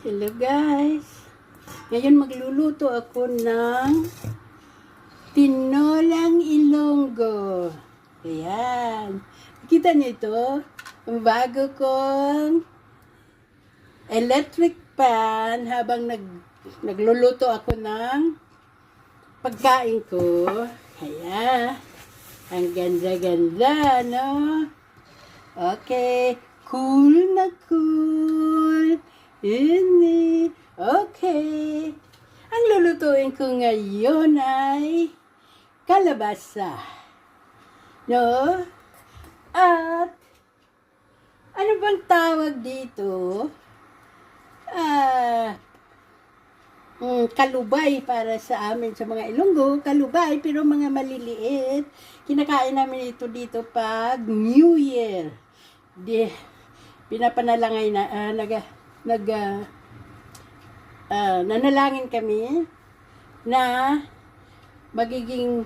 Hello guys! Ngayon magluluto ako ng tinolang ilonggo. Ayan. Kita niyo ito? Ang bago kong electric pan habang nagluluto ako ng pagkain ko. Ayan. Ang ganda-ganda, no? Okay. Cool na cool. Ini. Okay. Ang lulutuin ko ngayon ay kalabasa. No? At ano bang tawag dito? Kalubay para sa amin sa mga Ilonggo. Kalubay pero mga maliliit. Kinakain namin ito dito pag New Year. Pinapanalangay na nanalangin kami na magiging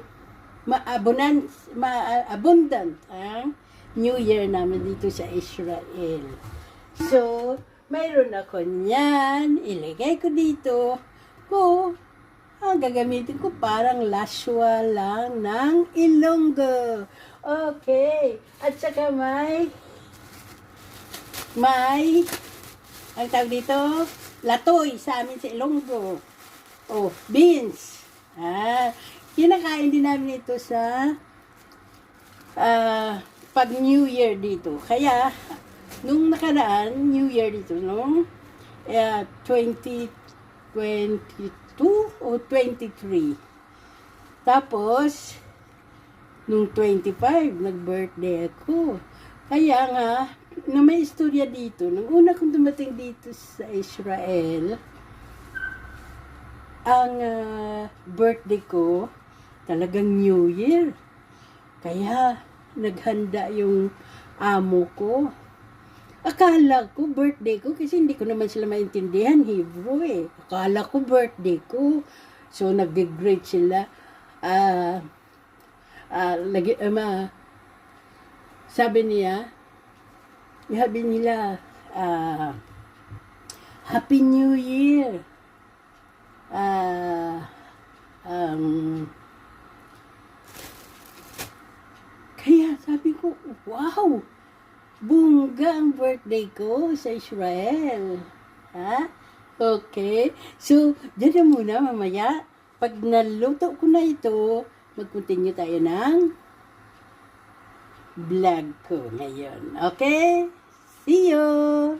abundant ang New Year namin dito sa Israel. So, mayroon ako niyan. Ilagay ko dito. Ang gagamitin ko parang laswa lang ng Ilonggo. Okay. At saka may ang tawag dito, latoy sa amin sa Ilonggo. Beans. Kinakain din namin ito sa pag New Year dito. Kaya, nung nakaraan, New Year dito, nung 2022 o 23. Tapos, nung 25, nag-birthday ako. Kaya nga, na may istorya dito, nung una kong dumating dito sa Israel, ang birthday ko, talagang New Year. Kaya, naghanda yung amo ko. Akala ko birthday ko, kasi hindi ko naman sila maintindihan, Hebrew eh. Akala ko birthday ko. So, nag-greet sila. Sabi nila, Happy New Year. Kaya sabi ko, wow, bongga ang birthday ko sa Israel. Okay. So, dyan na muna mamaya. Pag naluto ko na ito, mag-continue tayo ng vlog ko ngayon. Okay? See you!